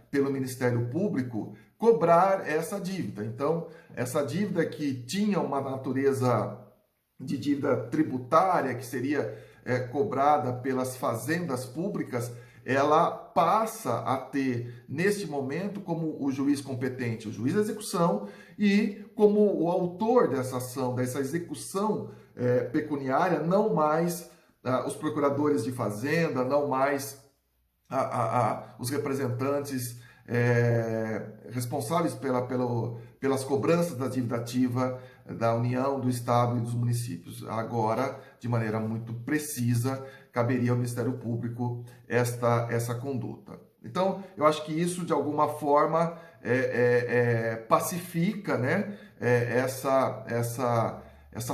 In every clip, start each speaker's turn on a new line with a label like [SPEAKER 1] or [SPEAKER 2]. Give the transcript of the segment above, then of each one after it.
[SPEAKER 1] pelo Ministério Público, cobrar essa dívida. Então, essa dívida que tinha uma natureza de dívida tributária, que seria cobrada pelas fazendas públicas, ela passa a ter, neste momento, como o juiz competente, o juiz da execução, e como o autor dessa ação, dessa execução pecuniária, não mais os procuradores de fazenda, não mais os representantes responsáveis pelas cobranças da dívida ativa da União, do Estado e dos municípios. Agora, de maneira muito precisa, caberia ao Ministério Público essa conduta. Então, eu acho que isso, de alguma forma, pacifica, né, essa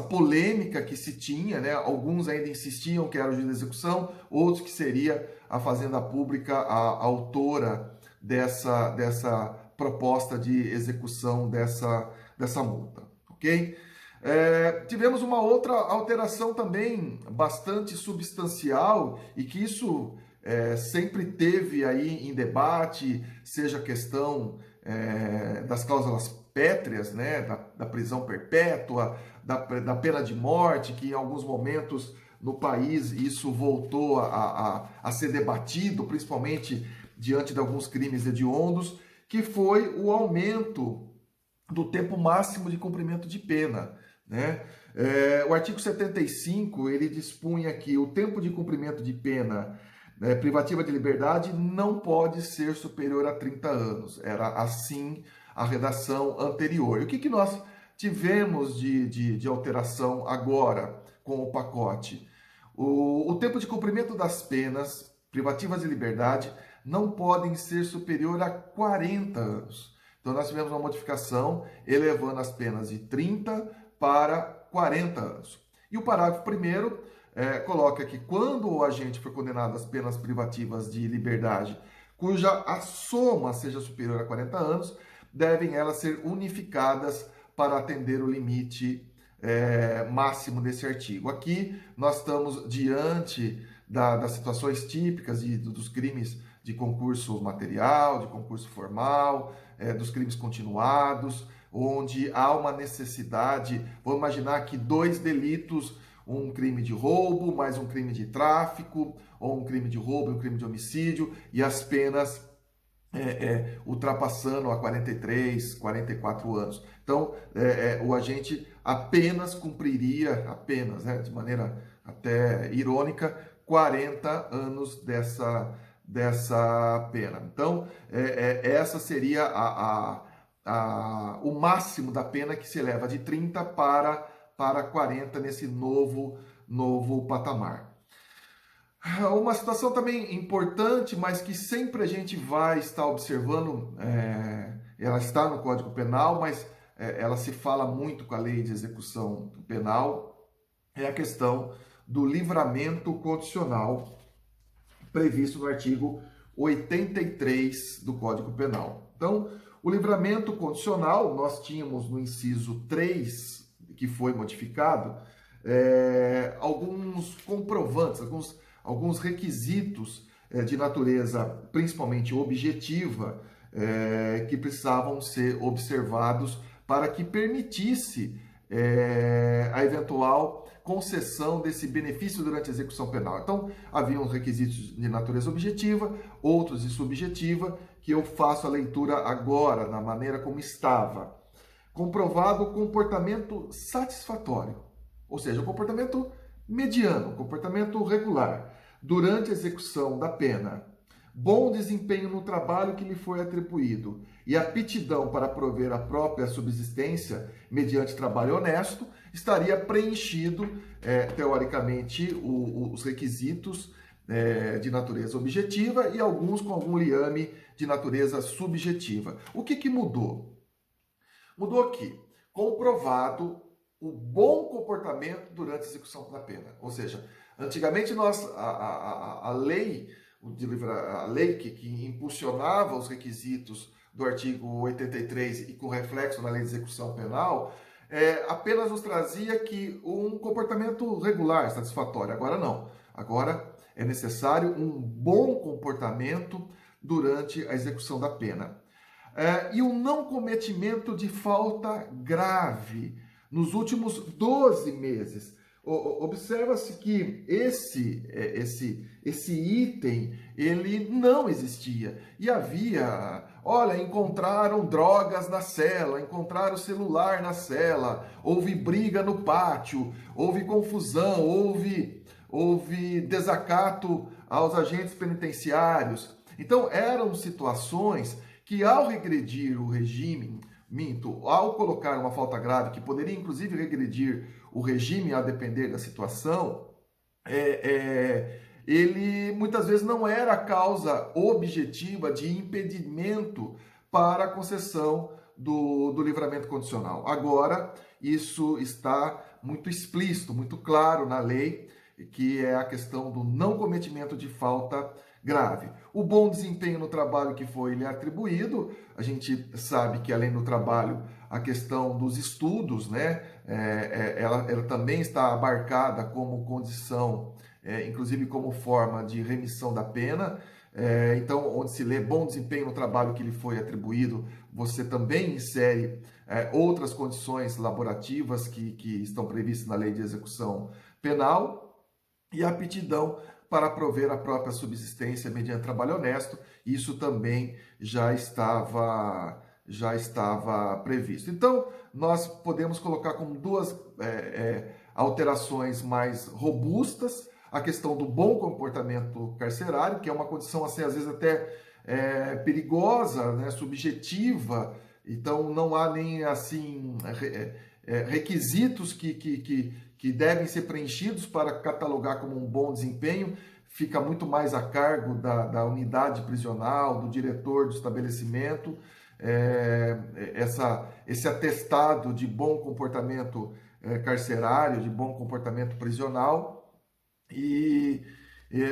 [SPEAKER 1] polêmica que se tinha, né? Alguns ainda insistiam que era o juiz da execução, outros que seria a Fazenda Pública a autora dessa proposta de execução dessa multa, ok? Tivemos uma outra alteração também bastante substancial e que isso sempre teve aí em debate, seja a questão das cláusulas pétreas, né, da prisão perpétua, da pena de morte, que em alguns momentos no país isso voltou a ser debatido, principalmente diante de alguns crimes hediondos, que foi o aumento do tempo máximo de cumprimento de pena, né? O artigo 75, ele dispunha que o tempo de cumprimento de pena privativa de liberdade não pode ser superior a 30 anos. Era assim a redação anterior. E o que nós tivemos de alteração agora com o pacote? O tempo de cumprimento das penas privativas de liberdade não podem ser superior a 40 anos. Então nós tivemos uma modificação elevando as penas de 30 para 40 anos. E o parágrafo 1º coloca que quando o agente for condenado às penas privativas de liberdade, cuja a soma seja superior a 40 anos, devem elas ser unificadas para atender o limite máximo desse artigo. Aqui nós estamos diante das situações típicas dos crimes de concurso material, de concurso formal, dos crimes continuados, onde há uma necessidade. Vamos imaginar que 2 delitos, um crime de roubo, mais um crime de tráfico, ou um crime de roubo e um crime de homicídio, e as penas ultrapassando a 43, 44 anos. Então, o agente apenas cumpriria, de maneira até irônica, 40 anos dessa pena. Então, essa seria o máximo da pena, que se eleva de 30 para 40 nesse novo patamar. Uma situação também importante, mas que sempre a gente vai estar observando, ela está no Código Penal, mas ela se fala muito com a lei de execução penal, é a questão do livramento condicional previsto no artigo 83 do Código Penal. Então, o livramento condicional, nós tínhamos no inciso 3, que foi modificado, alguns comprovantes, alguns requisitos de natureza principalmente objetiva que precisavam ser observados para que permitisse a eventual concessão desse benefício durante a execução penal. Então, havia uns requisitos de natureza objetiva, outros de subjetiva, que eu faço a leitura agora, na maneira como estava. Comprovado o comportamento satisfatório, ou seja, o comportamento mediano, o comportamento regular, durante a execução da pena, bom desempenho no trabalho que lhe foi atribuído e aptidão para prover a própria subsistência mediante trabalho honesto, estaria preenchido, teoricamente, os requisitos de natureza objetiva e alguns com algum liame de natureza subjetiva. O que mudou? Mudou que, comprovado o bom comportamento durante a execução da pena. Ou seja, antigamente a lei que impulsionava os requisitos do artigo 83 e com reflexo na lei de execução penal, apenas nos trazia que um comportamento regular, satisfatório. Agora não. Agora é necessário um bom comportamento durante a execução da pena. E o não cometimento de falta grave nos últimos 12 meses. Observa-se que esse item, ele não existia. E havia, olha, encontraram drogas na cela, encontraram celular na cela, houve briga no pátio, houve confusão, houve desacato aos agentes penitenciários. Então, eram situações que, ao regredir o regime, ao colocar uma falta grave, que poderia inclusive regredir o regime a depender da situação, ele muitas vezes não era a causa objetiva de impedimento para a concessão do livramento condicional. Agora, isso está muito explícito, muito claro na lei, que é a questão do não cometimento de falta grave. O bom desempenho no trabalho que foi lhe atribuído, a gente sabe que além do trabalho, a questão dos estudos, né, ela também está abarcada como condição, inclusive como forma de remissão da pena. Então, onde se lê bom desempenho no trabalho que lhe foi atribuído, você também insere outras condições laborativas que estão previstas na lei de execução penal, e a aptidão para prover a própria subsistência mediante trabalho honesto, isso também já estava previsto. Então, nós podemos colocar como duas alterações mais robustas a questão do bom comportamento carcerário, que é uma condição, assim, às vezes até perigosa, né, subjetiva. Então, não há nem, assim, requisitos que devem ser preenchidos para catalogar como um bom desempenho. Fica muito mais a cargo da unidade prisional, do diretor do estabelecimento, esse atestado de bom comportamento carcerário, de bom comportamento prisional,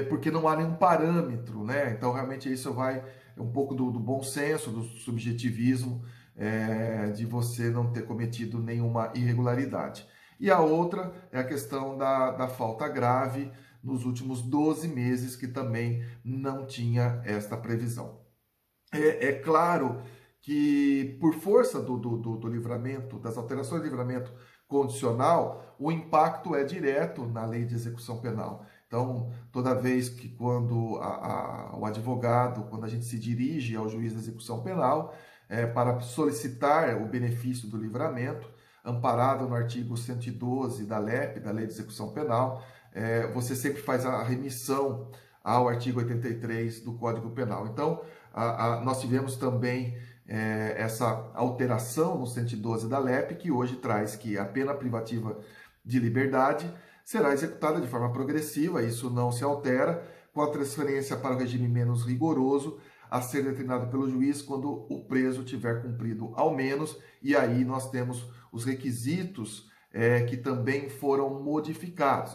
[SPEAKER 1] porque não há nenhum parâmetro, né? Então, realmente, isso vai um pouco do bom senso, do subjetivismo, de você não ter cometido nenhuma irregularidade. E a outra é a questão da falta grave nos últimos 12 meses, que também não tinha esta previsão. É claro que, por força do livramento, das alterações do livramento condicional, o impacto é direto na lei de execução penal. Então, toda vez que quando o advogado, quando a gente se dirige ao juiz de execução penal para solicitar o benefício do livramento, amparado no artigo 112 da LEP, da Lei de Execução Penal, você sempre faz a remissão ao artigo 83 do Código Penal. Então, nós tivemos também essa alteração no 112 da LEP, que hoje traz que a pena privativa de liberdade será executada de forma progressiva, isso não se altera, com a transferência para o regime menos rigoroso, a ser determinado pelo juiz quando o preso tiver cumprido ao menos, e aí nós temos os requisitos que também foram modificados.